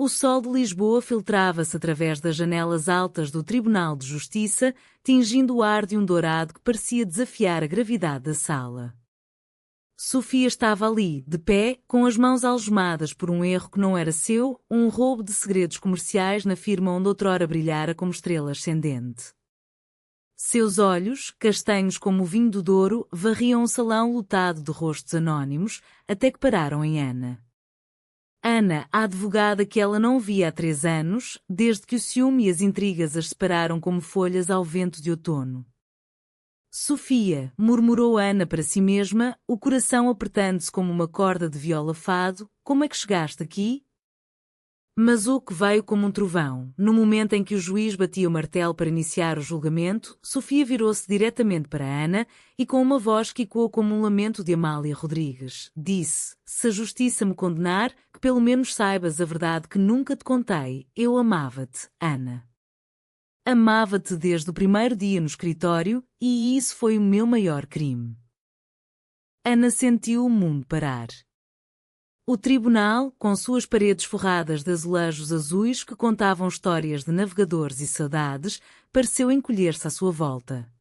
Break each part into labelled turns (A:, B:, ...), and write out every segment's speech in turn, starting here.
A: O sol de Lisboa filtrava-se através das janelas altas do Tribunal de Justiça, tingindo o ar de um dourado que parecia desafiar a gravidade da sala. Sofia estava ali, de pé, com as mãos algemadas por um erro que não era seu, um roubo de segredos comerciais na firma onde outrora brilhara como estrela ascendente. Seus olhos, castanhos como o vinho do Douro, varriam um salão lotado de rostos anónimos, até que pararam em Ana. Ana, a advogada que ela não via há 3 anos, desde que o ciúme e as intrigas as separaram como folhas ao vento de outono. Sofia, murmurou Ana para si mesma, o coração apertando-se como uma corda de viola fado, como é que chegaste aqui? Mas o que veio como um trovão. No momento em que o juiz batia o martelo para iniciar o julgamento, Sofia virou-se diretamente para Ana e com uma voz que ecoou como um lamento de Amália Rodrigues, disse: se a justiça me condenar, que pelo menos saibas a verdade que nunca te contei, eu amava-te, Ana. Amava-te desde o primeiro dia no escritório, e isso foi o meu maior crime. Ana sentiu o mundo parar. O tribunal, com suas paredes forradas de azulejos azuis que contavam histórias de navegadores e saudades, pareceu encolher-se à sua volta.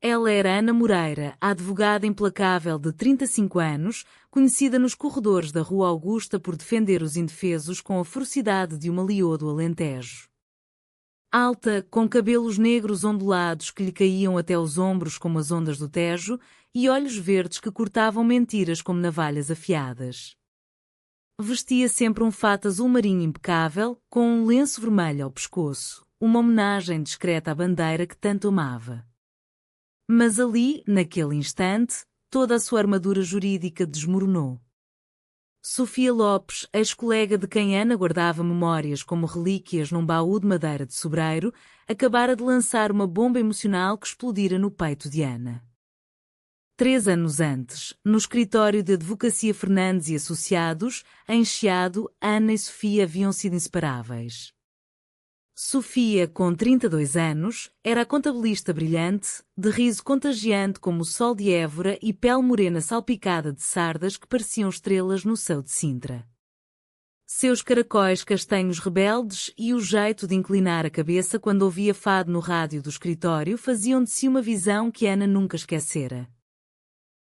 A: Ela era Ana Moreira, a advogada implacável de 35 anos, conhecida nos corredores da Rua Augusta por defender os indefesos com a ferocidade de uma leoa do Alentejo. Alta, com cabelos negros ondulados que lhe caíam até os ombros como as ondas do Tejo, e olhos verdes que cortavam mentiras como navalhas afiadas. Vestia sempre um fato azul marinho impecável, com um lenço vermelho ao pescoço, uma homenagem discreta à bandeira que tanto amava. Mas ali, naquele instante, toda a sua armadura jurídica desmoronou. Sofia Lopes, ex-colega de quem Ana guardava memórias como relíquias num baú de madeira de sobreiro, acabara de lançar uma bomba emocional que explodira no peito de Ana. 3 anos antes, no escritório de advocacia Fernandes e Associados, em Chiado, Ana e Sofia haviam sido inseparáveis. Sofia, com 32 anos, era a contabilista brilhante, de riso contagiante como o sol de Évora e pele morena salpicada de sardas que pareciam estrelas no céu de Sintra. Seus caracóis castanhos rebeldes e o jeito de inclinar a cabeça quando ouvia fado no rádio do escritório faziam de si uma visão que Ana nunca esquecera.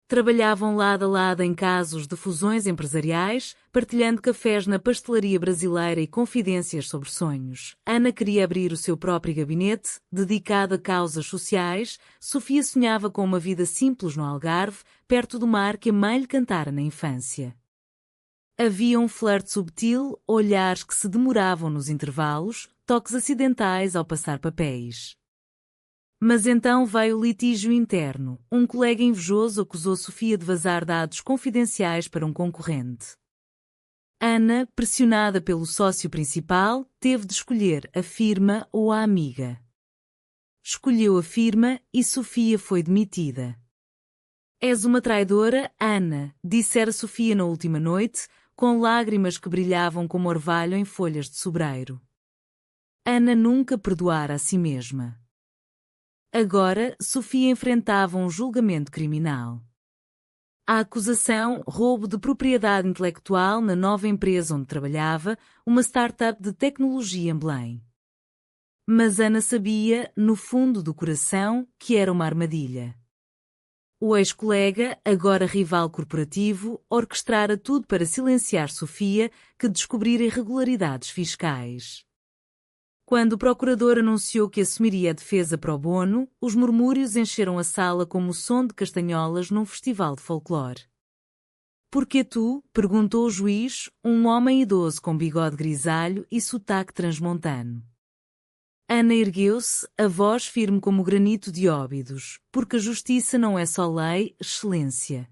A: Trabalhavam lado a lado em casos de fusões empresariais, partilhando cafés na pastelaria brasileira e confidências sobre sonhos. Ana queria abrir o seu próprio gabinete, dedicado a causas sociais. Sofia sonhava com uma vida simples no Algarve, perto do mar que a mãe lhe cantara na infância. Havia um flerte subtil, olhares que se demoravam nos intervalos, toques acidentais ao passar papéis. Mas então veio o litígio interno. Um colega invejoso acusou Sofia de vazar dados confidenciais para um concorrente. Ana, pressionada pelo sócio principal, teve de escolher a firma ou a amiga. Escolheu a firma e Sofia foi demitida. És uma traidora, Ana, dissera Sofia na última noite, com lágrimas que brilhavam como orvalho em folhas de sobreiro. Ana nunca perdoara a si mesma. Agora, Sofia enfrentava um julgamento criminal. A acusação, roubo de propriedade intelectual na nova empresa onde trabalhava, uma startup de tecnologia em Belém. Mas Ana sabia, no fundo do coração, que era uma armadilha. O ex-colega, agora rival corporativo, orquestrara tudo para silenciar Sofia, que descobrira irregularidades fiscais. Quando o procurador anunciou que assumiria a defesa pro bono, os murmúrios encheram a sala como o som de castanholas num festival de folclore. Por que tu? Perguntou o juiz, um homem idoso com bigode grisalho e sotaque transmontano. Ana ergueu-se, a voz firme como o granito de Óbidos, porque a justiça não é só lei, excelência.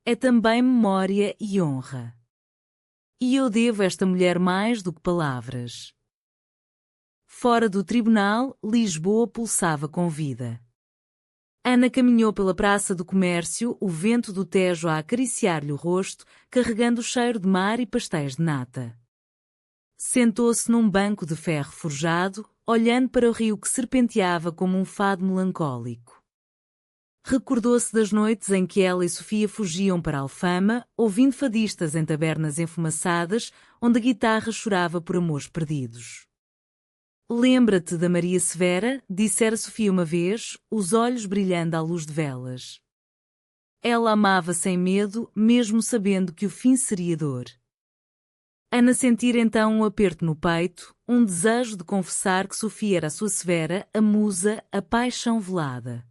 A: É também memória e honra. E eu devo a esta mulher mais do que palavras. Fora do tribunal, Lisboa pulsava com vida. Ana caminhou pela Praça do Comércio, o vento do Tejo a acariciar-lhe o rosto, carregando o cheiro de mar e pastéis de nata. Sentou-se num banco de ferro forjado, olhando para o rio que serpenteava como um fado melancólico. Recordou-se das noites em que ela e Sofia fugiam para Alfama, ouvindo fadistas em tabernas enfumaçadas, onde a guitarra chorava por amores perdidos. Lembra-te da Maria Severa, dissera Sofia uma vez, os olhos brilhando à luz de velas. Ela amava sem medo, mesmo sabendo que o fim seria dor. Ana sentira então um aperto no peito, um desejo de confessar que Sofia era a sua Severa, a musa, a paixão velada.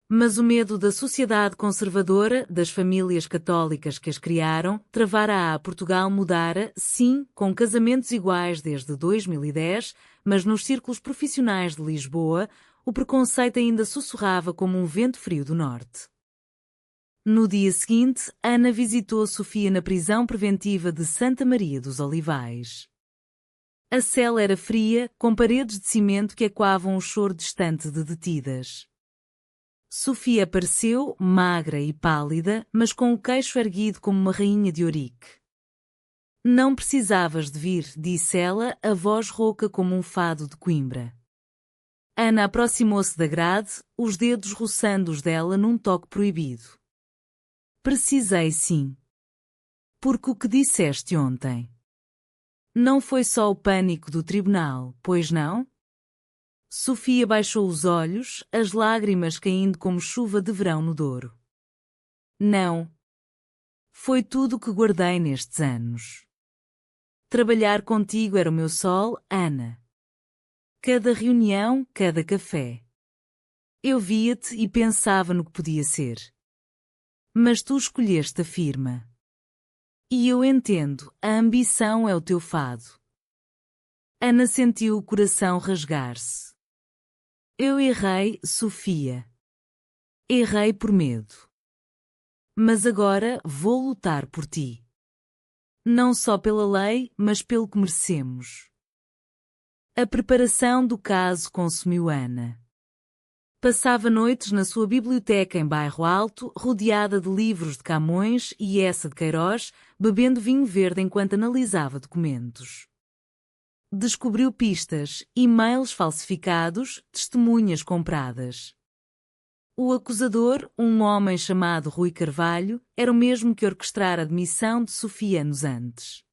A: Mas o medo da sociedade conservadora, das famílias católicas que as criaram, travara a Portugal mudara, sim, com casamentos iguais desde 2010, mas nos círculos profissionais de Lisboa, o preconceito ainda sussurrava como um vento frio do norte. No dia seguinte, Ana visitou Sofia na prisão preventiva de Santa Maria dos Olivais. A cela era fria, com paredes de cimento que ecoavam o choro distante de detidas. Sofia apareceu, magra e pálida, mas com o queixo erguido como uma rainha de ourique. Não precisavas de vir, disse ela, a voz rouca como um fado de Coimbra. Ana aproximou-se da grade, os dedos roçando os dela num toque proibido. Precisei sim. Porque o que disseste ontem? Não foi só o pânico do tribunal, pois não? Sofia baixou os olhos, as lágrimas caindo como chuva de verão no Douro. Não. Foi tudo o que guardei nestes anos. Trabalhar contigo era o meu sol, Ana. Cada reunião, cada café. Eu via-te e pensava no que podia ser. Mas tu escolheste a firma. E eu entendo, a ambição é o teu fado. Ana sentiu o coração rasgar-se. Eu errei, Sofia. Errei por medo. Mas agora vou lutar por ti. Não só pela lei, mas pelo que merecemos. A preparação do caso consumiu Ana. Passava noites na sua biblioteca em Bairro Alto, rodeada de livros de Camões e Eça de Queiroz, bebendo vinho verde enquanto analisava documentos. Descobriu pistas, e-mails falsificados, testemunhas compradas. O acusador, um homem chamado Rui Carvalho, era o mesmo que orquestrara a demissão de Sofia anos antes.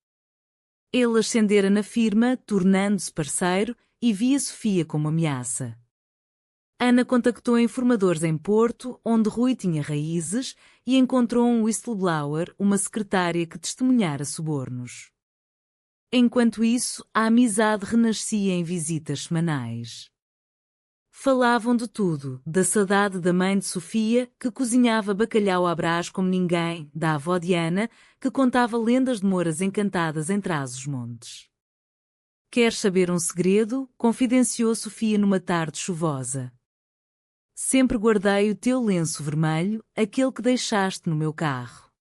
A: Ele ascendera na firma, tornando-se parceiro, e via Sofia como ameaça. Ana contactou informadores em Porto, onde Rui tinha raízes, e encontrou um whistleblower, uma secretária que testemunhara subornos. Enquanto isso, a amizade renascia em visitas semanais. Falavam de tudo, da saudade da mãe de Sofia, que cozinhava bacalhau à brás como ninguém, da avó de Ana, que contava lendas de moras encantadas em Trás-os-Montes. Queres saber um segredo? Confidenciou Sofia numa tarde chuvosa. Sempre guardei o teu lenço vermelho, aquele que deixaste no meu carro.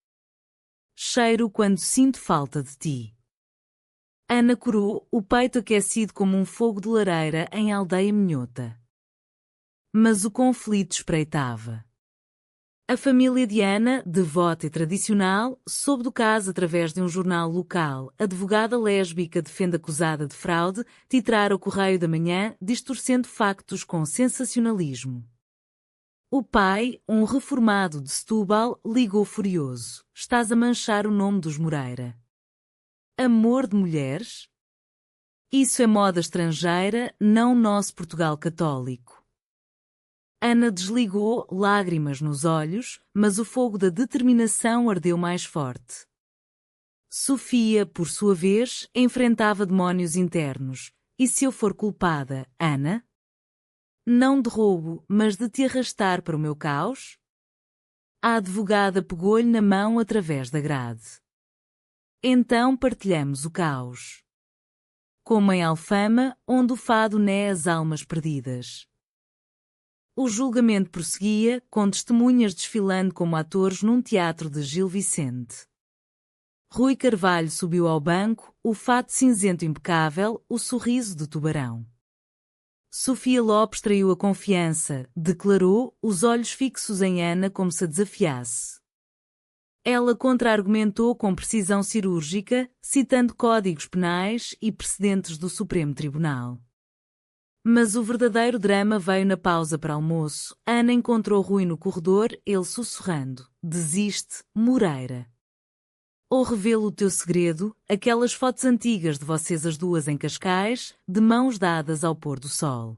A: Cheiro quando sinto falta de ti. Ana corou, o peito aquecido como um fogo de lareira em aldeia minhota. Mas o conflito espreitava. A família de Ana, devota e tradicional, soube do caso através de um jornal local. A advogada lésbica defende acusada de fraude, titrar o Correio da Manhã, distorcendo factos com sensacionalismo. O pai, um reformado de Setúbal, ligou furioso. Estás a manchar o nome dos Moreira. Amor de mulheres? Isso é moda estrangeira, não nosso Portugal católico. Ana desligou, lágrimas nos olhos, mas o fogo da determinação ardeu mais forte. Sofia, por sua vez, enfrentava demónios internos. E se eu for culpada, Ana? Não de roubo, mas de te arrastar para o meu caos? A advogada pegou-lhe na mão através da grade. Então partilhamos o caos. Como em Alfama, onde o fado né as almas perdidas. O julgamento prosseguia, com testemunhas desfilando como atores num teatro de Gil Vicente. Rui Carvalho subiu ao banco, o fato cinzento impecável, o sorriso de tubarão. Sofia Lopes traiu a confiança, declarou, os olhos fixos em Ana como se a desafiasse. Ela contra-argumentou com precisão cirúrgica, citando códigos penais e precedentes do Supremo Tribunal. Mas o verdadeiro drama veio na pausa para almoço. Ana encontrou Rui no corredor, ele sussurrando: "Desiste, Moreira. Ou revelo o teu segredo, aquelas fotos antigas de vocês as duas em Cascais, de mãos dadas ao pôr do sol."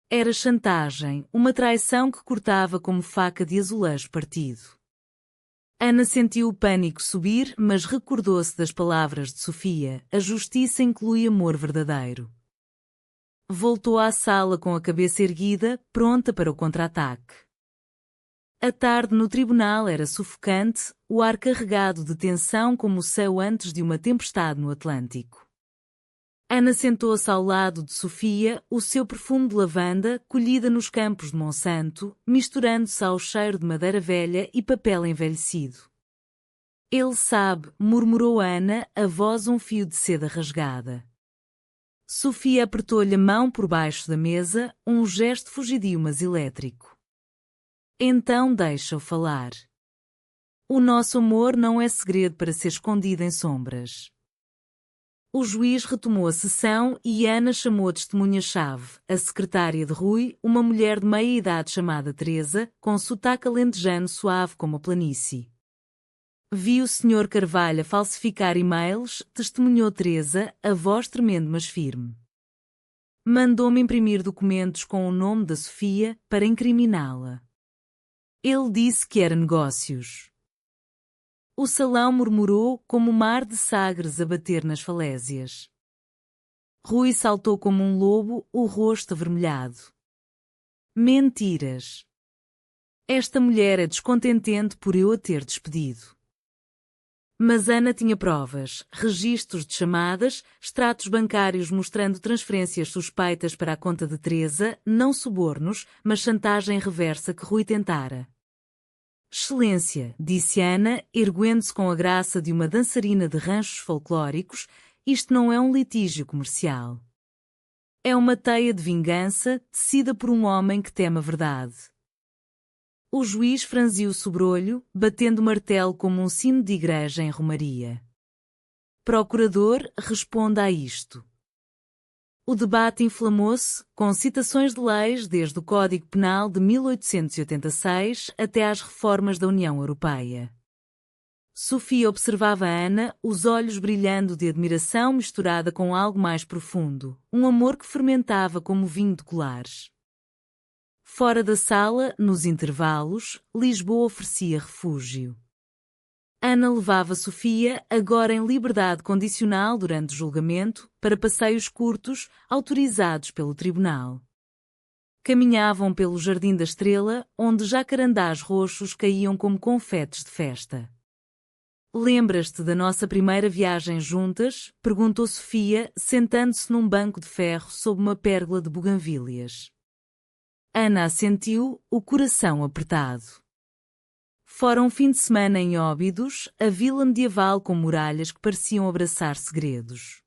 A: Era chantagem, uma traição que cortava como faca de azulejo partido. Ana sentiu o pânico subir, mas recordou-se das palavras de Sofia: a justiça inclui amor verdadeiro. Voltou à sala com a cabeça erguida, pronta para o contra-ataque. A tarde no tribunal era sufocante, o ar carregado de tensão como o céu antes de uma tempestade no Atlântico. Ana sentou-se ao lado de Sofia, o seu perfume de lavanda, colhida nos campos de Monsanto, misturando-se ao cheiro de madeira velha e papel envelhecido. "Ele sabe", murmurou Ana, a voz um fio de seda rasgada. Sofia apertou-lhe a mão por baixo da mesa, um gesto fugidio mas elétrico. "Então deixa-o falar. O nosso amor não é segredo para ser escondido em sombras." O juiz retomou a sessão e Ana chamou a testemunha-chave, a secretária de Rui, uma mulher de meia-idade chamada Teresa, com sotaque alentejano suave como a planície. "Vi o Sr. Carvalho a falsificar e-mails", testemunhou Teresa, a voz tremendo mas firme. "Mandou-me imprimir documentos com o nome da Sofia, para incriminá-la. Ele disse que era negócios." O salão murmurou como um mar de sagres a bater nas falésias. Rui saltou como um lobo, o rosto avermelhado. "Mentiras. Esta mulher é descontente por eu a ter despedido." Mas Ana tinha provas, registros de chamadas, extratos bancários mostrando transferências suspeitas para a conta de Teresa, não subornos, mas chantagem reversa que Rui tentara. "Excelência", disse Ana, erguendo-se com a graça de uma dançarina de ranchos folclóricos, "isto não é um litígio comercial. É uma teia de vingança, tecida por um homem que teme a verdade." O juiz franziu o sobrolho, batendo o martelo como um sino de igreja em romaria. "Procurador, responda a isto." O debate inflamou-se, com citações de leis desde o Código Penal de 1886 até às reformas da União Europeia. Sofia observava Ana, os olhos brilhando de admiração misturada com algo mais profundo, um amor que fermentava como vinho de colares. Fora da sala, nos intervalos, Lisboa oferecia refúgio. Ana levava Sofia, agora em liberdade condicional durante o julgamento, para passeios curtos, autorizados pelo tribunal. Caminhavam pelo Jardim da Estrela, onde jacarandás roxos caíam como confetes de festa. "Lembras-te da nossa primeira viagem juntas?", perguntou Sofia, sentando-se num banco de ferro sob uma pérgola de buganvílias. Ana assentiu, o coração apertado. Fora um fim de semana em Óbidos, a vila medieval com muralhas que pareciam abraçar segredos.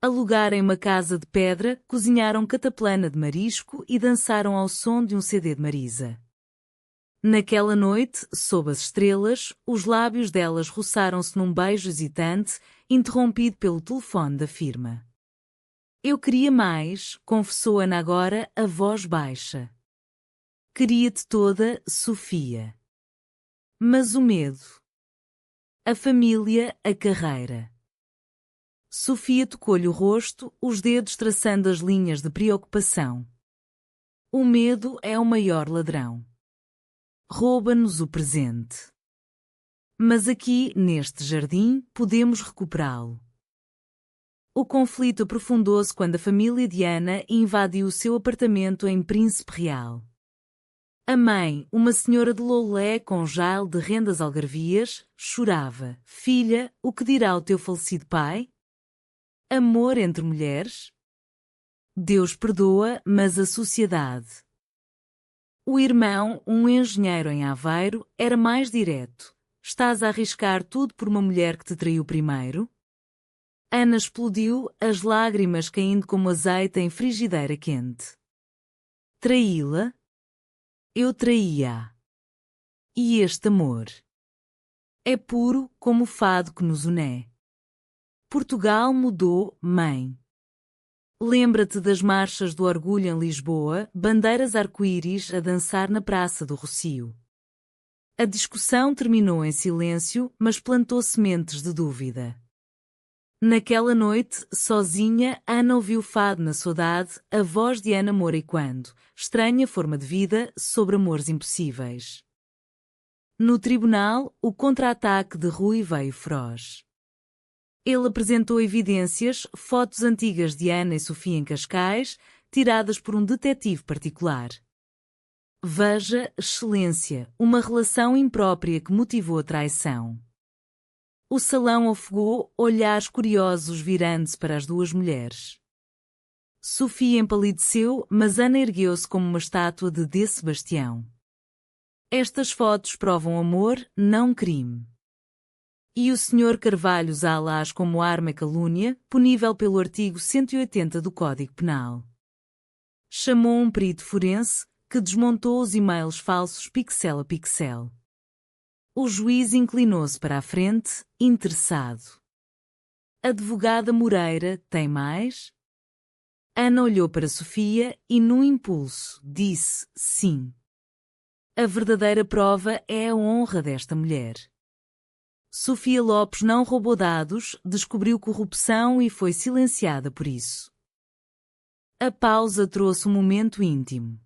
A: Alugaram uma casa de pedra, cozinharam cataplana de marisco e dançaram ao som de um CD de Marisa. Naquela noite, sob as estrelas, os lábios delas roçaram-se num beijo hesitante, interrompido pelo telefone da firma. "Eu queria mais", confessou Ana agora, a voz baixa. "Queria-te toda, Sofia. Mas o medo. A família, a carreira." Sofia tocou-lhe o rosto, os dedos traçando as linhas de preocupação. "O medo é o maior ladrão. Rouba-nos o presente. Mas aqui, neste jardim, podemos recuperá-lo." O conflito aprofundou-se quando a família de Ana invadiu o seu apartamento em Príncipe Real. A mãe, uma senhora de Loulé com jaile de rendas algarvias, chorava: "Filha, o que dirá o teu falecido pai? Amor entre mulheres? Deus perdoa, mas a sociedade." O irmão, um engenheiro em Aveiro, era mais direto: "Estás a arriscar tudo por uma mulher que te traiu primeiro?" Ana explodiu, as lágrimas caindo como azeite em frigideira quente. "Traí-la? Eu traí-a. E este amor é puro como o fado que nos une. Portugal mudou, mãe. Lembra-te das marchas do orgulho em Lisboa, bandeiras arco-íris a dançar na Praça do Rossio. A discussão terminou em silêncio, mas plantou sementes de dúvida. Naquela noite, sozinha, Ana ouviu fado na saudade, a voz de Ana Moura e quando, estranha forma de vida, sobre amores impossíveis. No tribunal, o contra-ataque de Rui veio feroz. Ele apresentou evidências, fotos antigas de Ana e Sofia em Cascais, tiradas por um detetive particular. Veja, excelência, uma relação imprópria que motivou a traição. O salão ofegou, olhares curiosos virando-se para as duas mulheres. Sofia empalideceu, mas Ana ergueu-se como uma estátua de D. Sebastião. Estas fotos provam amor, não crime. E o Sr. Carvalho usá-las como arma e calúnia, punível pelo artigo 180 do Código Penal. Chamou um perito forense, que desmontou os e-mails falsos pixel a pixel. O juiz inclinou-se para a frente, interessado. Advogada Moreira, tem mais? Ana olhou para Sofia e, num impulso, disse sim. A verdadeira prova é a honra desta mulher. Sofia Lopes não roubou dados, descobriu corrupção e foi silenciada por isso. A pausa trouxe um momento íntimo.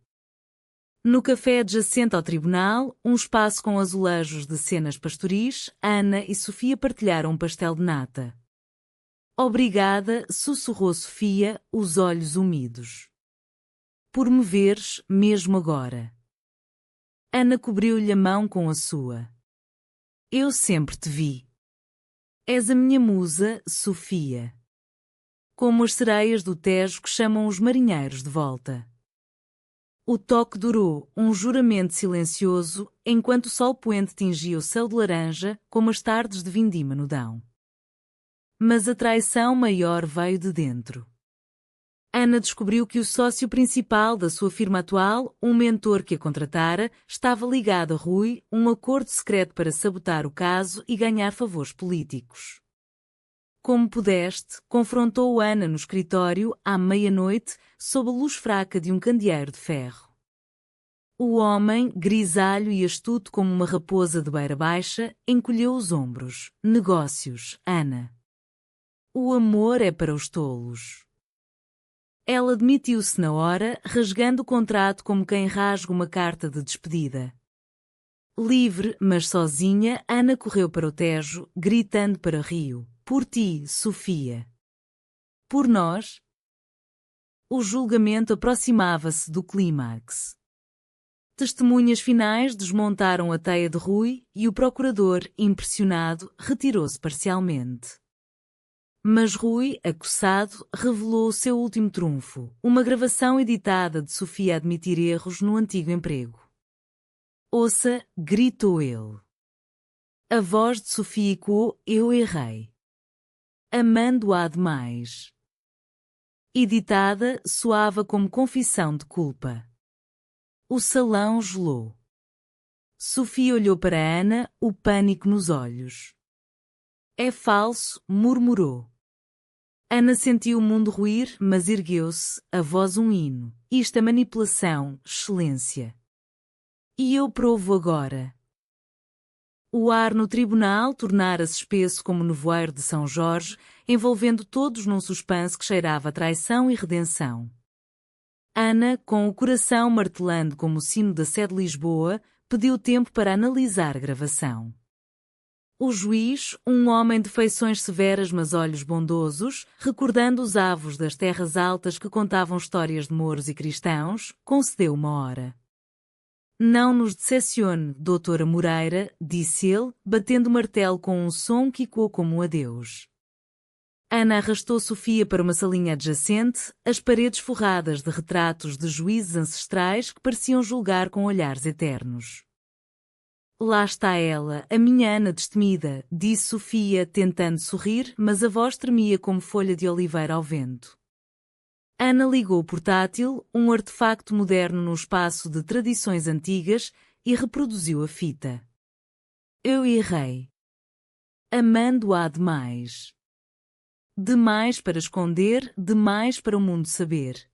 A: No café adjacente ao tribunal, um espaço com azulejos de cenas pastoris, Ana e Sofia partilharam um pastel de nata. Obrigada, sussurrou Sofia, os olhos úmidos. Por me veres, mesmo agora. Ana cobriu-lhe a mão com a sua. Eu sempre te vi. És a minha musa, Sofia. Como as sereias do Tejo que chamam os marinheiros de volta. O toque durou, um juramento silencioso, enquanto o sol poente tingia o céu de laranja, como as tardes de vindima no Dão. Mas a traição maior veio de dentro. Ana descobriu que o sócio principal da sua firma atual, um mentor que a contratara, estava ligado a Rui, um acordo secreto para sabotar o caso e ganhar favores políticos. Como pudeste, confrontou Ana no escritório, à meia-noite, sob a luz fraca de um candeeiro de ferro. O homem, grisalho e astuto como uma raposa de beira baixa, encolheu os ombros. Negócios, Ana. O amor é para os tolos. Ela demitiu-se na hora, rasgando o contrato como quem rasga uma carta de despedida. Livre, mas sozinha, Ana correu para o Tejo, gritando para Rio. Por ti, Sofia. Por nós. O julgamento aproximava-se do clímax. Testemunhas finais desmontaram a teia de Rui e o procurador, impressionado, retirou-se parcialmente. Mas Rui, acossado, revelou o seu último trunfo, uma gravação editada de Sofia a admitir erros no antigo emprego. Ouça, gritou ele. A voz de Sofia ecoou, eu errei. Amando-a demais. Editada, soava como confissão de culpa. O salão gelou. Sofia olhou para Ana, o pânico nos olhos. É falso, murmurou. Ana sentiu o mundo ruir, mas ergueu-se, a voz um hino. Isto é manipulação, excelência. E eu provo agora. O ar no tribunal tornara-se espesso como o nevoeiro de São Jorge, envolvendo todos num suspense que cheirava a traição e redenção. Ana, com o coração martelando como o sino da Sé de Lisboa, pediu tempo para analisar a gravação. O juiz, um homem de feições severas mas olhos bondosos, recordando os avos das terras altas que contavam histórias de mouros e cristãos, concedeu uma hora. Não nos decepcione, doutora Moreira, disse ele, batendo o martelo com um som que ecoou como um adeus. Ana arrastou Sofia para uma salinha adjacente, as paredes forradas de retratos de juízes ancestrais que pareciam julgar com olhares eternos. Lá está ela, a minha Ana destemida, disse Sofia, tentando sorrir, mas a voz tremia como folha de oliveira ao vento. Ana ligou o portátil, um artefacto moderno no espaço de tradições antigas, e reproduziu a fita. Eu errei. Amando-a demais. Demais para esconder, demais para o mundo saber.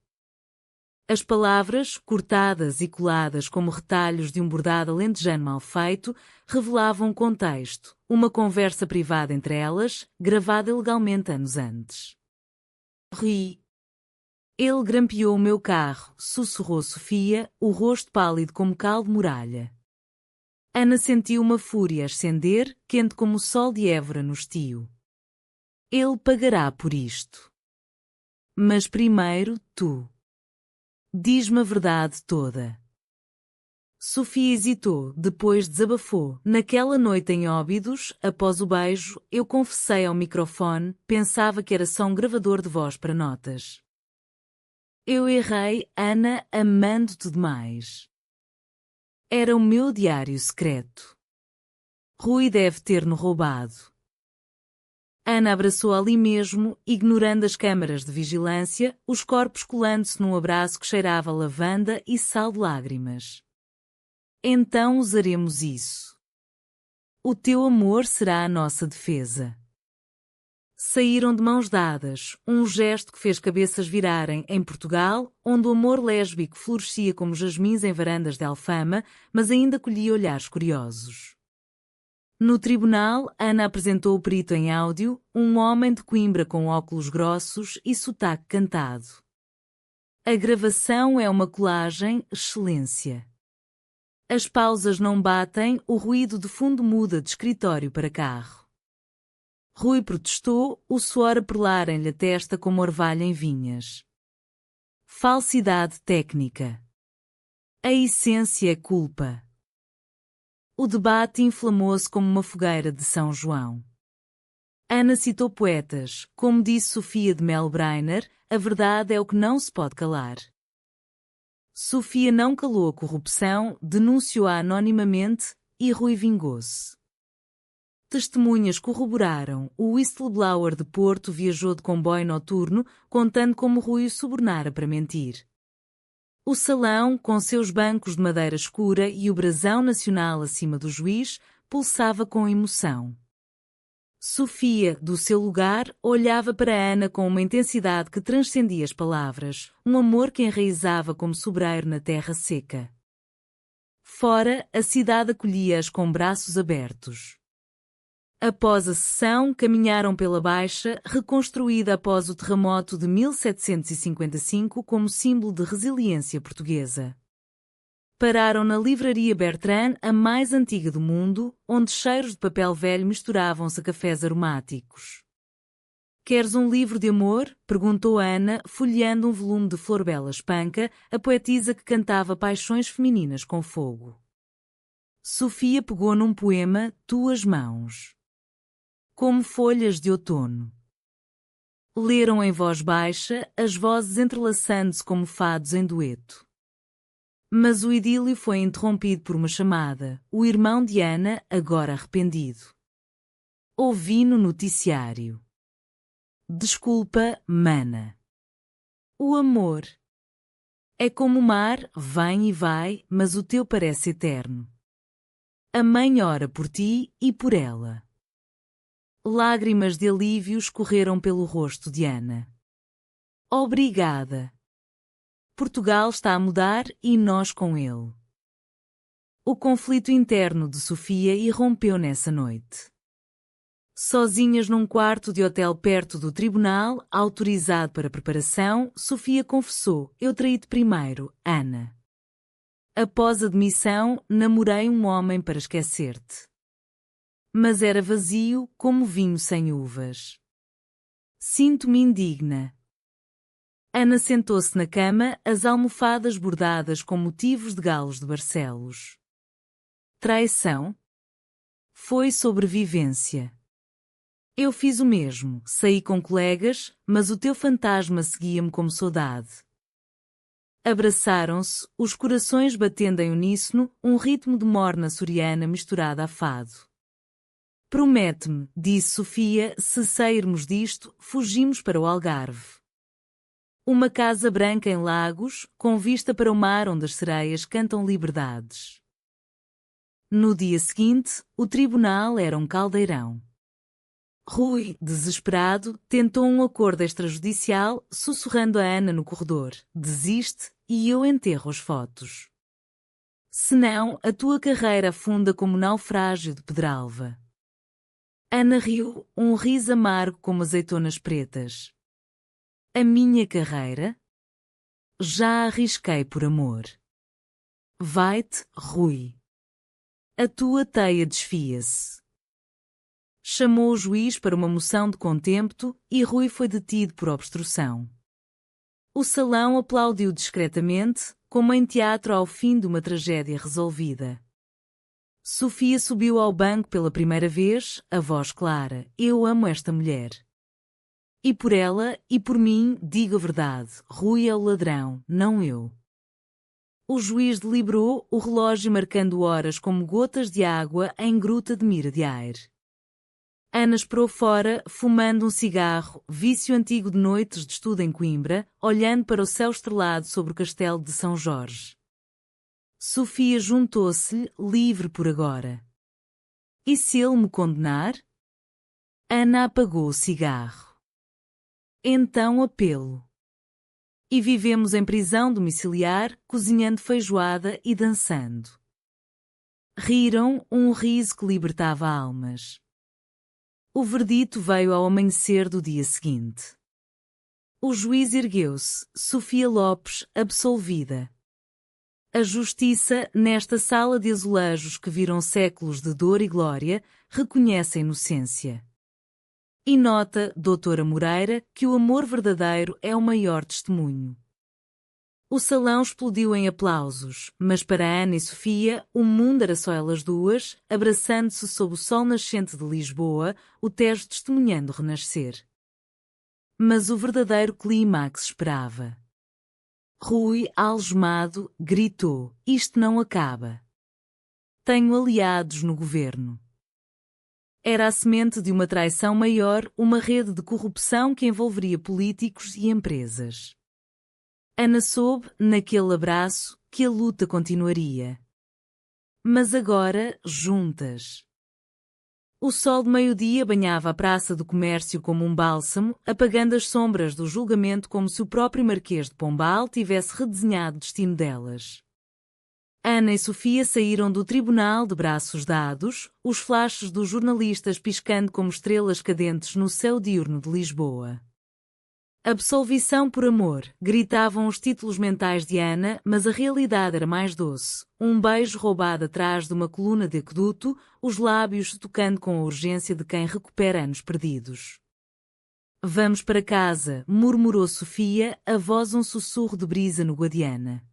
A: As palavras, cortadas e coladas como retalhos de um bordado alentejano mal feito, revelavam um contexto, uma conversa privada entre elas, gravada ilegalmente anos antes. Ri. Ele grampeou o meu carro, sussurrou Sofia, o rosto pálido como cal de muralha. Ana sentiu uma fúria ascender, quente como o sol de Évora no estio. Ele pagará por isto. Mas primeiro, tu. Diz-me a verdade toda. Sofia hesitou, depois desabafou. Naquela noite em Óbidos, após o beijo, eu confessei ao microfone, pensava que era só um gravador de voz para notas. Eu errei, Ana, amando-te demais. Era o meu diário secreto. Rui deve ter-no roubado. Ana abraçou ali mesmo, ignorando as câmaras de vigilância, os corpos colando-se num abraço que cheirava a lavanda e sal de lágrimas. Então usaremos isso. O teu amor será a nossa defesa. Saíram de mãos dadas, um gesto que fez cabeças virarem em Portugal, onde o amor lésbico florescia como jasmins em varandas de Alfama, mas ainda colhia olhares curiosos. No tribunal, Ana apresentou o perito em áudio, um homem de Coimbra com óculos grossos e sotaque cantado. A gravação é uma colagem, excelência. As pausas não batem, o ruído de fundo muda de escritório para carro. Rui protestou, o suor a perlarem-lhe a testa como orvalho em vinhas. Falsidade técnica. A essência é culpa. O debate inflamou-se como uma fogueira de São João. Ana citou poetas, como disse Sofia de Melbreiner, a verdade é o que não se pode calar. Sofia não calou a corrupção, denunciou-a anonimamente e Rui vingou-se. Testemunhas corroboraram, o whistleblower de Porto viajou de comboio noturno, contando como Rui o subornara para mentir. O salão, com seus bancos de madeira escura e o brasão nacional acima do juiz, pulsava com emoção. Sofia, do seu lugar, olhava para Ana com uma intensidade que transcendia as palavras, um amor que enraizava como sobreiro na terra seca. Fora, a cidade acolhia-as com braços abertos. Após a sessão, caminharam pela Baixa, reconstruída após o terremoto de 1755 como símbolo de resiliência portuguesa. Pararam na livraria Bertrand, a mais antiga do mundo, onde cheiros de papel velho misturavam-se a cafés aromáticos. «Queres um livro de amor?» perguntou Ana, folheando um volume de Florbela Espanca, a poetisa que cantava paixões femininas com fogo. Sofia pegou num poema, Tuas Mãos. Como folhas de outono. Leram em voz baixa, as vozes entrelaçando-se como fados em dueto. Mas o idílio foi interrompido por uma chamada, o irmão de Ana, agora arrependido. Ouvi no noticiário. Desculpa, mana. O amor. É como o mar, vem e vai, mas o teu parece eterno. A mãe ora por ti e por ela. Lágrimas de alívio escorreram pelo rosto de Ana. Obrigada. Portugal está a mudar e nós com ele. O conflito interno de Sofia irrompeu nessa noite. Sozinhas num quarto de hotel perto do tribunal, autorizado para preparação, Sofia confessou: eu traí-te primeiro, Ana. Após a demissão, namorei um homem para esquecer-te. Mas era vazio, como vinho sem uvas. Sinto-me indigna. Ana sentou-se na cama, as almofadas bordadas com motivos de galos de Barcelos. Traição? Foi sobrevivência. Eu fiz o mesmo, saí com colegas, mas o teu fantasma seguia-me como saudade. Abraçaram-se, os corações batendo em uníssono, um ritmo de morna soriana misturada a fado. Promete-me, disse Sofia, se sairmos disto, fugimos para o Algarve. Uma casa branca em Lagos, com vista para o mar onde as sereias cantam liberdades. No dia seguinte, o tribunal era um caldeirão. Rui, desesperado, tentou um acordo extrajudicial, sussurrando a Ana no corredor: desiste e eu enterro as fotos. Senão, a tua carreira afunda como naufrágio de Pedralva. Ana riu, um riso amargo como azeitonas pretas. A minha carreira? Já arrisquei por amor. Vai-te, Rui. A tua teia desfia-se. Chamou o juiz para uma moção de contempto e Rui foi detido por obstrução. O salão aplaudiu discretamente, como em teatro ao fim de uma tragédia resolvida. Sofia subiu ao banco pela primeira vez, a voz clara: eu amo esta mulher. E por ela, e por mim, digo a verdade, Rui é o ladrão, não eu. O juiz deliberou, o relógio marcando horas como gotas de água em gruta de Mira de Aire. Ana esperou fora, fumando um cigarro, vício antigo de noites de estudo em Coimbra, olhando para o céu estrelado sobre o castelo de São Jorge. Sofia juntou-se-lhe, livre por agora. E se ele me condenar? Ana apagou o cigarro. Então apelo. E vivemos em prisão domiciliar, cozinhando feijoada e dançando. Riram, um riso que libertava almas. O verdito veio ao amanhecer do dia seguinte. O juiz ergueu-se, Sofia Lopes, absolvida. A justiça, nesta sala de azulejos que viram séculos de dor e glória, reconhece a inocência. E nota, doutora Moreira, que o amor verdadeiro é o maior testemunho. O salão explodiu em aplausos, mas para Ana e Sofia, o mundo era só elas duas, abraçando-se sob o sol nascente de Lisboa, o Tejo testemunhando o renascer. Mas o verdadeiro clímax esperava. Rui, algemado, gritou: isto não acaba. Tenho aliados no governo. Era a semente de uma traição maior, uma rede de corrupção que envolveria políticos e empresas. Ana soube, naquele abraço, que a luta continuaria. Mas agora, juntas. O sol de meio-dia banhava a Praça do Comércio como um bálsamo, apagando as sombras do julgamento como se o próprio Marquês de Pombal tivesse redesenhado o destino delas. Ana e Sofia saíram do tribunal de braços dados, os flashes dos jornalistas piscando como estrelas cadentes no céu diurno de Lisboa. Absolvição por amor, gritavam os títulos mentais de Ana, mas a realidade era mais doce. Um beijo roubado atrás de uma coluna de aqueduto, os lábios se tocando com a urgência de quem recupera anos perdidos. Vamos para casa, murmurou Sofia, a voz um sussurro de brisa no Guadiana.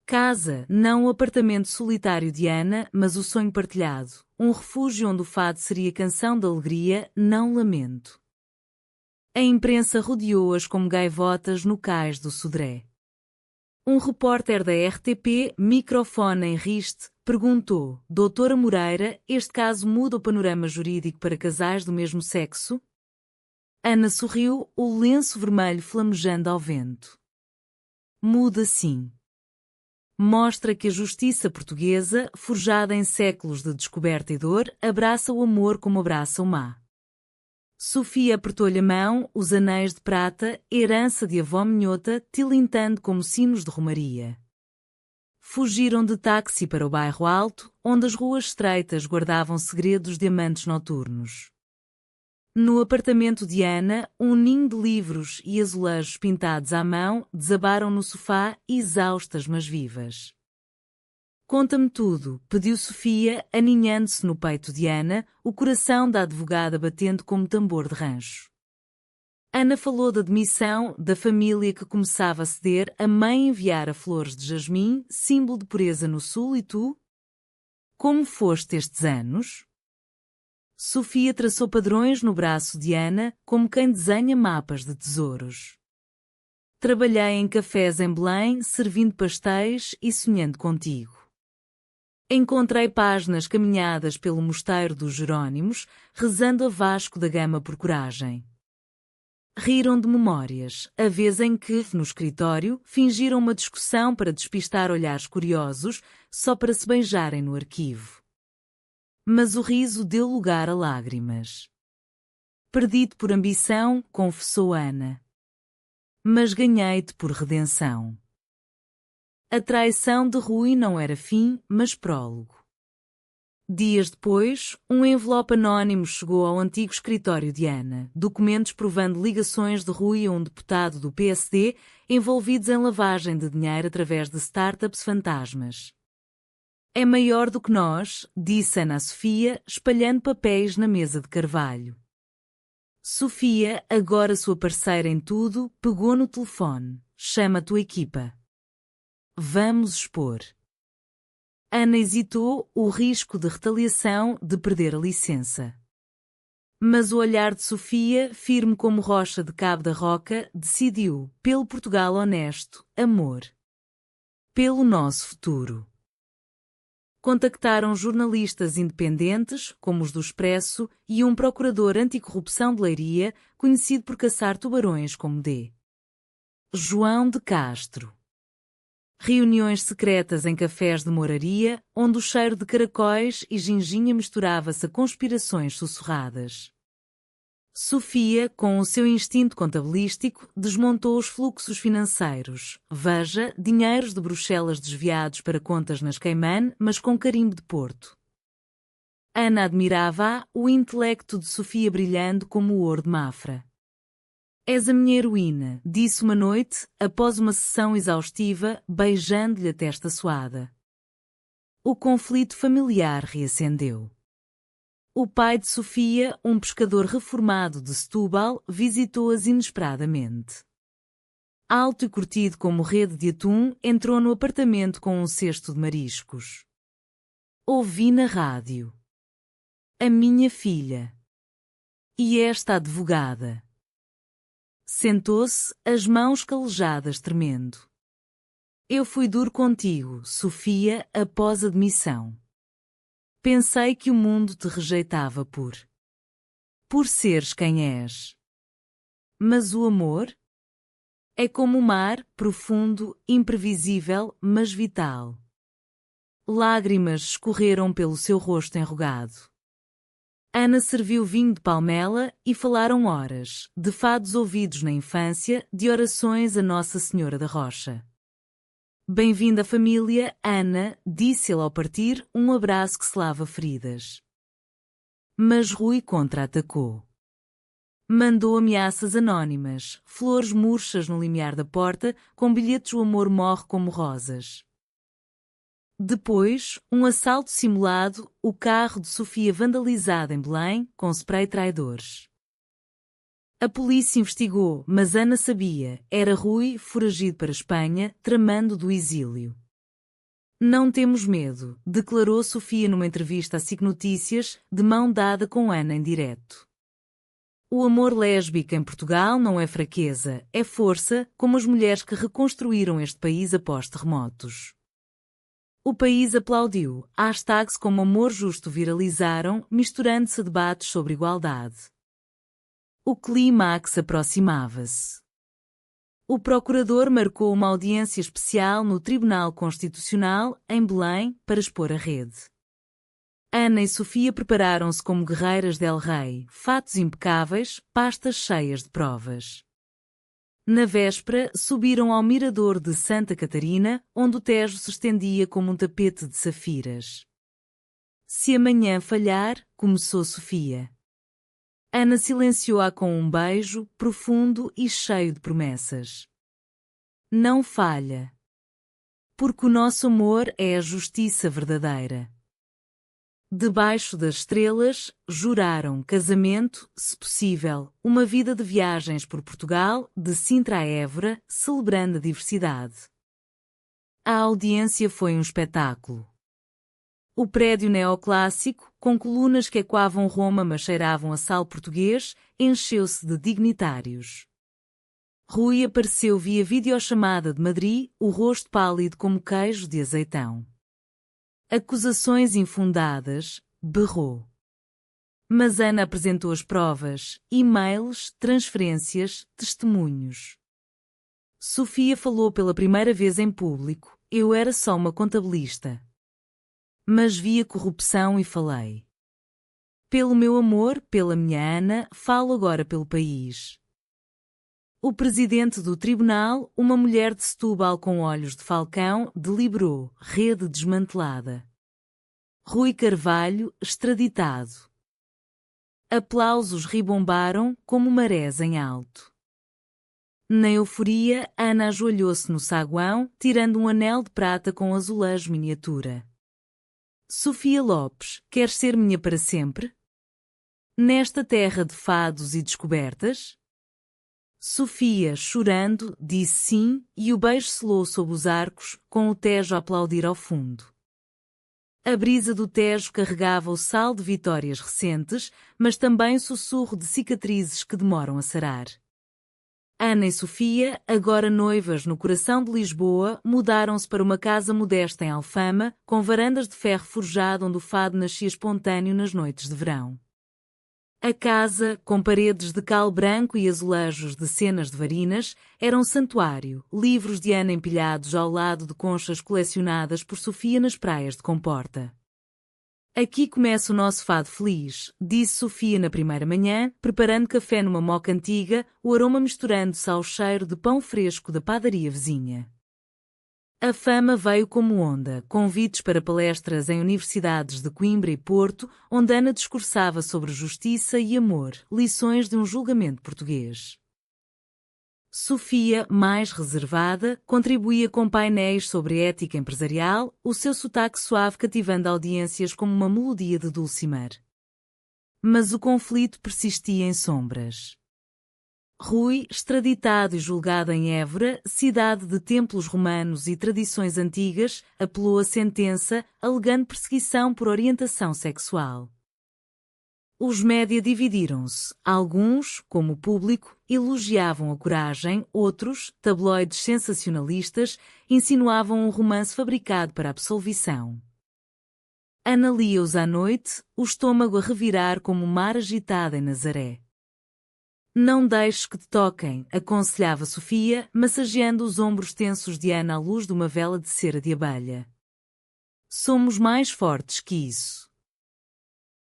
A: Casa, não o apartamento solitário de Ana, mas o sonho partilhado, um refúgio onde o fado seria canção de alegria, não lamento. A imprensa rodeou-as como gaivotas no cais do Sodré. Um repórter da RTP, microfone em riste, perguntou: doutora Moreira, este caso muda o panorama jurídico para casais do mesmo sexo? Ana sorriu, o lenço vermelho flamejando ao vento. Muda sim. Mostra que a justiça portuguesa, forjada em séculos de descoberta e dor, abraça o amor como abraça o mar. Sofia apertou-lhe a mão, os anéis de prata, herança de avó minhota, tilintando como sinos de romaria. Fugiram de táxi para o bairro alto, onde as ruas estreitas guardavam segredos de amantes noturnos. No apartamento de Ana, um ninho de livros e azulejos pintados à mão desabaram no sofá, exaustas mas vivas. Conta-me tudo, pediu Sofia, aninhando-se no peito de Ana, o coração da advogada batendo como tambor de rancho. Ana falou da demissão, da família que começava a ceder, a mãe enviara flores de jasmim, símbolo de pureza no sul, e tu? Como foste estes anos? Sofia traçou padrões no braço de Ana, como quem desenha mapas de tesouros. Trabalhei em cafés em Belém, servindo pastéis e sonhando contigo. Encontrei páginas caminhadas pelo mosteiro dos Jerónimos, rezando a Vasco da Gama por coragem. Riram de memórias, a vez em que, no escritório, fingiram uma discussão para despistar olhares curiosos, só para se beijarem no arquivo. Mas o riso deu lugar a lágrimas. Perdi-te por ambição, confessou Ana. Mas ganhei-te por redenção. A traição de Rui não era fim, mas prólogo. Dias depois, um envelope anónimo chegou ao antigo escritório de Ana, documentos provando ligações de Rui a um deputado do PSD envolvidos em lavagem de dinheiro através de startups fantasmas. É maior do que nós, disse Ana a Sofia, espalhando papéis na mesa de carvalho. Sofia, agora sua parceira em tudo, pegou no telefone. Chama a tua equipa. Vamos expor. Ana hesitou, o risco de retaliação, de perder a licença. Mas o olhar de Sofia, firme como rocha de Cabo da Roca, decidiu, pelo Portugal honesto, amor. Pelo nosso futuro. Contactaram jornalistas independentes, como os do Expresso, e um procurador anticorrupção de Leiria, conhecido por caçar tubarões como D. João de Castro. Reuniões secretas em cafés de moraria, onde o cheiro de caracóis e ginginha misturava-se a conspirações sussurradas. Sofia, com o seu instinto contabilístico, desmontou os fluxos financeiros. Veja, dinheiros de Bruxelas desviados para contas nas Cayman, mas com carimbo de Porto. Ana admirava o intelecto de Sofia brilhando como o ouro de Mafra. És a minha heroína, disse uma noite, após uma sessão exaustiva, beijando-lhe a testa suada. O conflito familiar reacendeu. O pai de Sofia, um pescador reformado de Setúbal, visitou-as inesperadamente. Alto e curtido como rede de atum, entrou no apartamento com um cesto de mariscos. Ouvi na rádio. A minha filha. E esta advogada. Sentou-se, as mãos calejadas tremendo. Eu fui duro contigo, Sofia, após a demissão. Pensei que o mundo te rejeitava por seres quem és. Mas o amor? É como o mar, profundo, imprevisível, mas vital. Lágrimas escorreram pelo seu rosto enrugado. Ana serviu vinho de palmela e falaram horas, de fados ouvidos na infância, de orações a Nossa Senhora da Rocha. Bem-vinda família, Ana, disse ele ao partir, um abraço que selava feridas. Mas Rui contra-atacou. Mandou ameaças anónimas, flores murchas no limiar da porta, com bilhetes o amor morre como rosas. Depois, um assalto simulado, o carro de Sofia vandalizado em Belém, com spray traidores. A polícia investigou, mas Ana sabia, era Rui, foragido para a Espanha, tramando do exílio. Não temos medo, declarou Sofia numa entrevista à SIC Notícias, de mão dada com Ana em direto. O amor lésbico em Portugal não é fraqueza, é força, como as mulheres que reconstruíram este país após terremotos. O país aplaudiu, hashtags como amor justo viralizaram, misturando-se a debates sobre igualdade. O clímax aproximava-se. O procurador marcou uma audiência especial no Tribunal Constitucional, em Belém, para expor a rede. Ana e Sofia prepararam-se como guerreiras del Rei, fatos impecáveis, pastas cheias de provas. Na véspera, subiram ao mirador de Santa Catarina, onde o Tejo se estendia como um tapete de safiras. Se amanhã falhar, começou Sofia. Ana silenciou-a com um beijo, profundo e cheio de promessas. Não falha. Porque o nosso amor é a justiça verdadeira. Debaixo das estrelas, juraram casamento, se possível, uma vida de viagens por Portugal, de Sintra a Évora, celebrando a diversidade. A audiência foi um espetáculo. O prédio neoclássico, com colunas que ecoavam Roma mas cheiravam a sal português, encheu-se de dignitários. Rui apareceu via videochamada de Madrid, o rosto pálido como queijo de azeitão. Acusações infundadas, berrou. Mas Ana apresentou as provas, e-mails, transferências, testemunhos. Sofia falou pela primeira vez em público, eu era só uma contabilista. Mas vi a corrupção e falei. Pelo meu amor, pela minha Ana, falo agora pelo país. O presidente do tribunal, uma mulher de Setúbal com olhos de falcão, deliberou, rede desmantelada. Rui Carvalho, extraditado. Aplausos ribombaram, como marés em alto. Na euforia, Ana ajoelhou-se no saguão, tirando um anel de prata com azulejo miniatura. Sofia Lopes, queres ser minha para sempre? Nesta terra de fados e descobertas? Sofia, chorando, disse sim, e o beijo selou sob os arcos, com o Tejo a aplaudir ao fundo. A brisa do Tejo carregava o sal de vitórias recentes, mas também o sussurro de cicatrizes que demoram a sarar. Ana e Sofia, agora noivas no coração de Lisboa, mudaram-se para uma casa modesta em Alfama, com varandas de ferro forjado onde o fado nascia espontâneo nas noites de verão. A casa, com paredes de cal branco e azulejos de cenas de varinas, era um santuário, livros de Ana empilhados ao lado de conchas colecionadas por Sofia nas praias de Comporta. Aqui começa o nosso fado feliz, disse Sofia na primeira manhã, preparando café numa moca antiga, o aroma misturando-se ao cheiro de pão fresco da padaria vizinha. A fama veio como onda, convites para palestras em universidades de Coimbra e Porto, onde Ana discursava sobre justiça e amor, lições de um julgamento português. Sofia, mais reservada, contribuía com painéis sobre ética empresarial, o seu sotaque suave cativando audiências como uma melodia de Dulcimer. Mas o conflito persistia em sombras. Rui, extraditado e julgado em Évora, cidade de templos romanos e tradições antigas, apelou à sentença, alegando perseguição por orientação sexual. Os média dividiram-se. Alguns, como o público, elogiavam a coragem, outros, tabloides sensacionalistas, insinuavam um romance fabricado para a absolvição. Ana lia-os à noite, o estômago a revirar como o mar agitado em Nazaré. Não deixes que te toquem, aconselhava Sofia, massageando os ombros tensos de Ana à luz de uma vela de cera de abelha. Somos mais fortes que isso.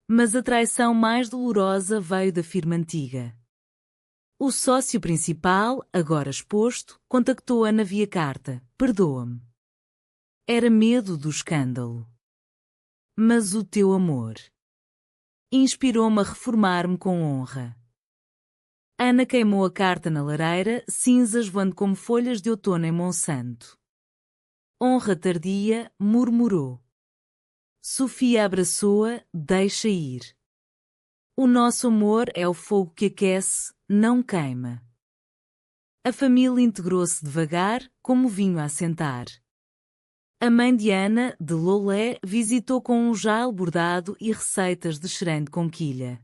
A: Mas a traição mais dolorosa veio da firma antiga. O sócio principal, agora exposto, contactou Ana via carta. Perdoa-me. Era medo do escândalo. Mas o teu amor inspirou-me a reformar-me com honra. Ana queimou a carta na lareira, cinzas voando como folhas de outono em Monsanto. Honra tardia, murmurou. Sofia abraçou-a, deixa ir. O nosso amor é o fogo que aquece, não queima. A família integrou-se devagar, como vinho a assentar. A mãe de Ana, de Lolé, visitou com um jale bordado e receitas de xerém de conquilha.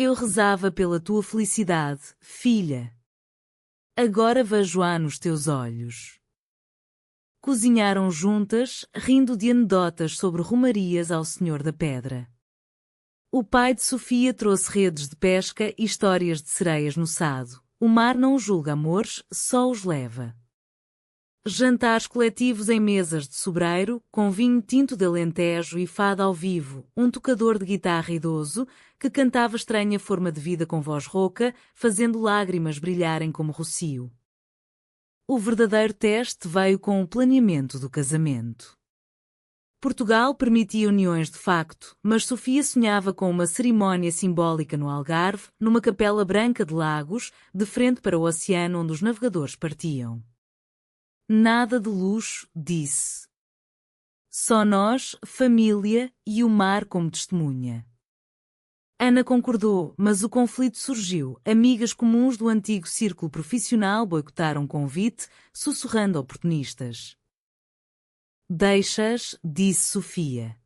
A: Eu rezava pela tua felicidade, filha. Agora vejo-a nos teus olhos. Cozinharam juntas, rindo de anedotas sobre romarias ao Senhor da Pedra. O pai de Sofia trouxe redes de pesca e histórias de sereias no Sado. O mar não julga amores, só os leva. Jantares coletivos em mesas de sobreiro, com vinho tinto de Alentejo e fado ao vivo, um tocador de guitarra idoso, que cantava estranha forma de vida com voz rouca, fazendo lágrimas brilharem como rocio. O verdadeiro teste veio com o planeamento do casamento. Portugal permitia uniões de facto, mas Sofia sonhava com uma cerimónia simbólica no Algarve, numa capela branca de Lagos, de frente para o oceano onde os navegadores partiam. Nada de luxo, disse. Só nós, família e o mar como testemunha. Ana concordou, mas o conflito surgiu. Amigas comuns do antigo círculo profissional boicotaram o convite, sussurrando oportunistas. Deixas, disse Sofia.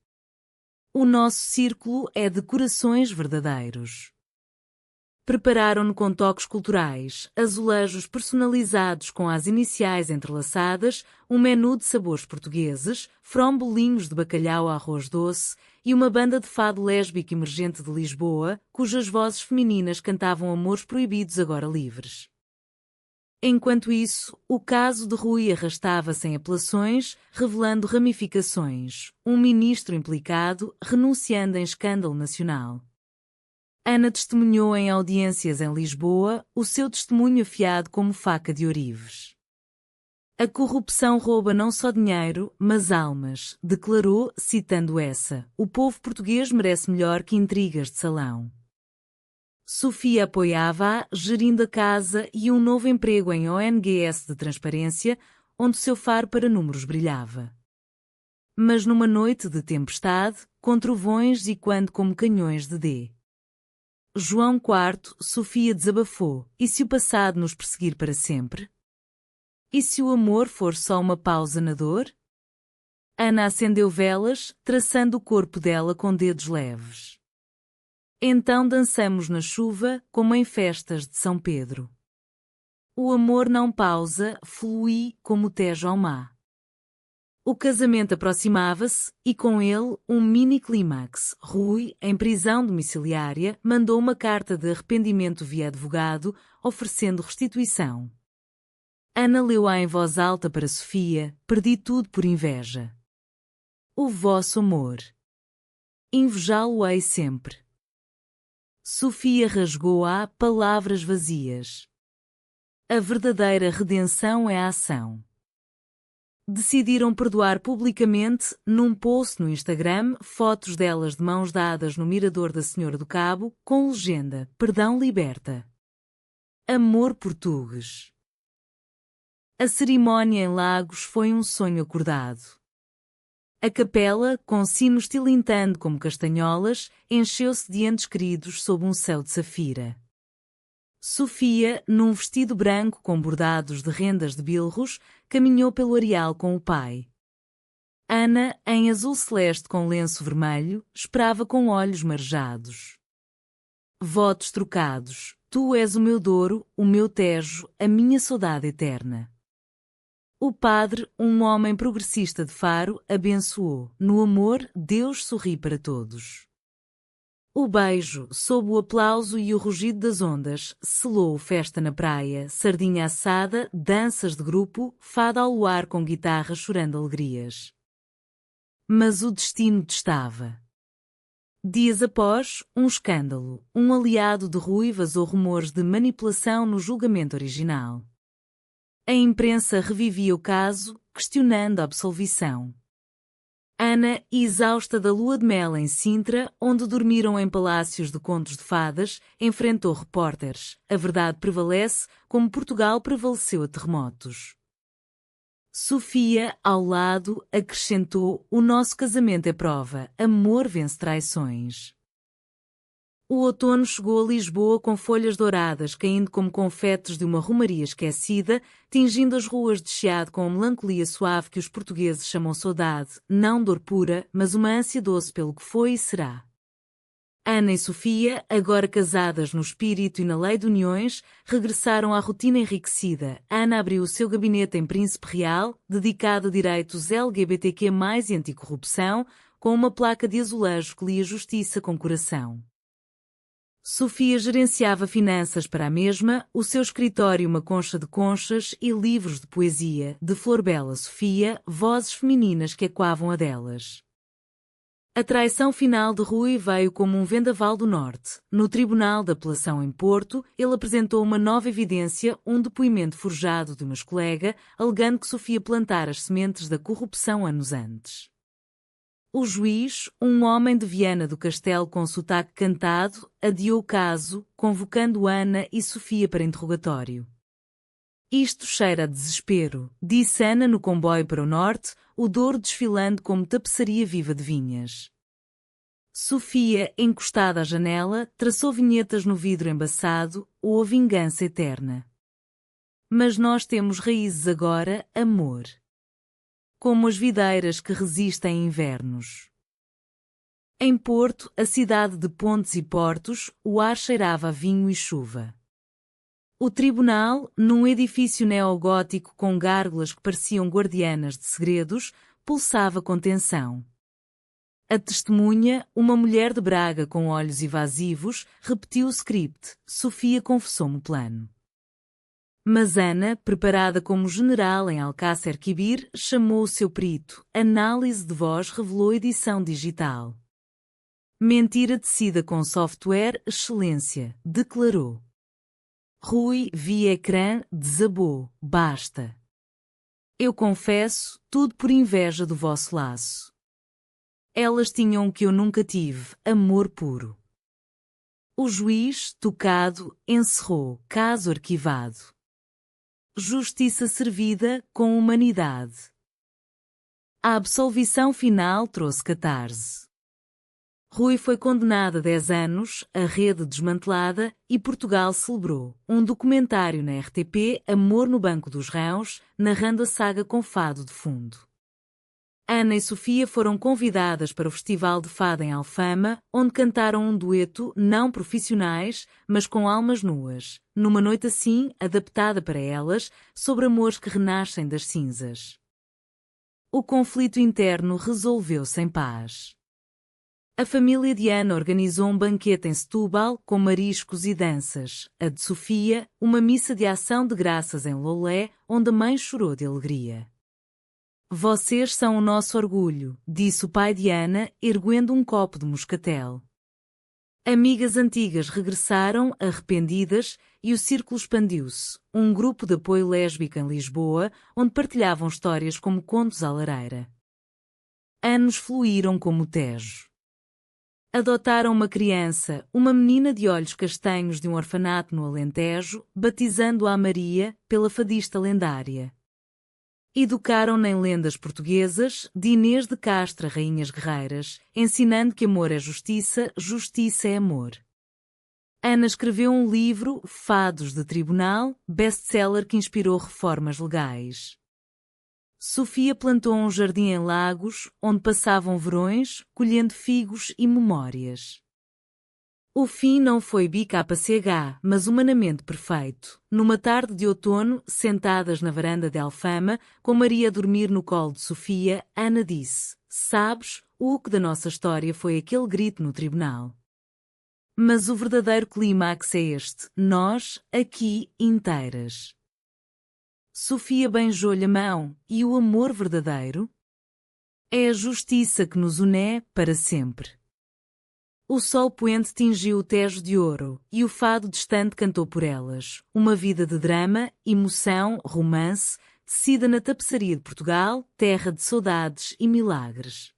A: O nosso círculo é de corações verdadeiros. Prepararam-no com toques culturais, azulejos personalizados com as iniciais entrelaçadas, um menu de sabores portugueses, frombolinhos de bacalhau a arroz doce e uma banda de fado lésbico emergente de Lisboa, cujas vozes femininas cantavam amores proibidos agora livres. Enquanto isso, o caso de Rui arrastava-se em apelações, revelando ramificações, um ministro implicado renunciando em escândalo nacional. Ana testemunhou em audiências em Lisboa, o seu testemunho afiado como faca de ourives. A corrupção rouba não só dinheiro, mas almas, declarou, citando essa, o povo português merece melhor que intrigas de salão. Sofia apoiava-a, gerindo a casa e um novo emprego em ONGs de transparência, onde seu faro para números brilhava. Mas numa noite de tempestade, com trovões e quando como canhões de D. João IV, Sofia desabafou, e se o passado nos perseguir para sempre? E se o amor for só uma pausa na dor? Ana acendeu velas, traçando o corpo dela com dedos leves. Então dançamos na chuva, como em festas de São Pedro. O amor não pausa, flui como o Tejo ao mar. O casamento aproximava-se, e com ele, um mini-clímax. Rui, em prisão domiciliária, mandou uma carta de arrependimento via advogado, oferecendo restituição. Ana leu-a em voz alta para Sofia: perdi tudo por inveja. O vosso amor. Invejá-lo-ei sempre. Sofia rasgou-a palavras vazias. A verdadeira redenção é a ação. Decidiram perdoar publicamente, num post no Instagram, fotos delas de mãos dadas no mirador da Senhora do Cabo, com legenda: perdão liberta. Amor português. A cerimónia em Lagos foi um sonho acordado. A capela, com sinos tilintando como castanholas, encheu-se de entes queridos sob um céu de safira. Sofia, num vestido branco com bordados de rendas de bilros, caminhou pelo areal com o pai. Ana, em azul celeste com lenço vermelho, esperava com olhos marejados. Votos trocados: tu és o meu Douro, o meu Tejo, a minha saudade eterna. O padre, um homem progressista de Faro, abençoou: no amor, Deus sorri para todos. O beijo, sob o aplauso e o rugido das ondas, selou festa na praia, sardinha assada, danças de grupo, fado ao luar com guitarra chorando alegrias. Mas o destino testava. Dias após, um escândalo, um aliado de Rui vazou rumores de manipulação no julgamento original. A imprensa revivia o caso, questionando a absolvição. Ana, exausta da lua de mel em Sintra, onde dormiram em palácios de contos de fadas, enfrentou repórteres. A verdade prevalece, como Portugal prevaleceu a terremotos. Sofia, ao lado, acrescentou: o nosso casamento é prova, amor vence traições. O outono chegou a Lisboa com folhas douradas caindo como confetes de uma romaria esquecida, tingindo as ruas de Chiado com a melancolia suave que os portugueses chamam saudade, não dor pura, mas uma ânsia doce pelo que foi e será. Ana e Sofia, agora casadas no espírito e na lei de uniões, regressaram à rotina enriquecida. Ana abriu o seu gabinete em Príncipe Real, dedicado a direitos LGBTQ+, e anticorrupção, com uma placa de azulejo que lia justiça com coração. Sofia gerenciava finanças para a mesma, o seu escritório uma concha de conchas e livros de poesia, de Flor Bela Sofia, vozes femininas que ecoavam a delas. A traição final de Rui veio como um vendaval do norte. No Tribunal de Apelação em Porto, ele apresentou uma nova evidência, um depoimento forjado de uma colega, alegando que Sofia plantara as sementes da corrupção anos antes. O juiz, um homem de Viana do Castelo com sotaque cantado, adiou o caso, convocando Ana e Sofia para interrogatório. Isto cheira a desespero, disse Ana no comboio para o norte, o Douro desfilando como tapeçaria viva de vinhas. Sofia, encostada à janela, traçou vinhetas no vidro embaçado, ou a vingança eterna. Mas nós temos raízes agora, amor. Como as videiras que resistem a invernos. Em Porto, a cidade de pontes e portos, o ar cheirava a vinho e chuva. O tribunal, num edifício neogótico com gárgulas que pareciam guardianas de segredos, pulsava com tensão. A testemunha, uma mulher de Braga com olhos evasivos, repetiu o script. Sofia confessou-me o plano. Mas Ana, preparada como general em Alcácer Quibir, chamou o seu perito. Análise de voz revelou edição digital. Mentira tecida com software, excelência, declarou. Rui, via ecrã, desabou. Basta. Eu confesso, tudo por inveja do vosso laço. Elas tinham o que eu nunca tive, amor puro. O juiz, tocado, encerrou, caso arquivado. Justiça servida com humanidade. A absolvição final trouxe catarse. Rui foi condenado a 10 anos, a rede desmantelada, e Portugal celebrou um documentário na RTP, Amor no Banco dos Réus, narrando a saga com fado de fundo. Ana e Sofia foram convidadas para o Festival de Fado em Alfama, onde cantaram um dueto, não profissionais, mas com almas nuas, numa noite assim, adaptada para elas, sobre amores que renascem das cinzas. O conflito interno resolveu-se em paz. A família de Ana organizou um banquete em Setúbal, com mariscos e danças. A de Sofia, uma missa de ação de graças em Lolé, onde a mãe chorou de alegria. Vocês são o nosso orgulho, disse o pai de Ana, erguendo um copo de moscatel. Amigas antigas regressaram, arrependidas, e o círculo expandiu-se, um grupo de apoio lésbico em Lisboa, onde partilhavam histórias como contos à lareira. Anos fluíram como o Tejo. Adotaram uma criança, uma menina de olhos castanhos de um orfanato no Alentejo, batizando-a Maria, pela fadista lendária. Educaram-na em lendas portuguesas, de Inês de Castro a Rainhas Guerreiras, ensinando que amor é justiça, justiça é amor. Ana escreveu um livro, Fados de Tribunal, best-seller que inspirou reformas legais. Sofia plantou um jardim em Lagos, onde passavam verões, colhendo figos e memórias. O fim não foi BKCH, mas humanamente perfeito. Numa tarde de outono, sentadas na varanda de Alfama, com Maria a dormir no colo de Sofia, Ana disse: "Sabes, o que da nossa história foi aquele grito no tribunal. Mas o verdadeiro clímax é este, nós, aqui, inteiras." Sofia beijou-lhe a mão, e o amor verdadeiro? É a justiça que nos une para sempre. O sol poente tingiu o Tejo de ouro, e o fado distante cantou por elas. Uma vida de drama, emoção, romance, tecida na tapeçaria de Portugal, terra de saudades e milagres.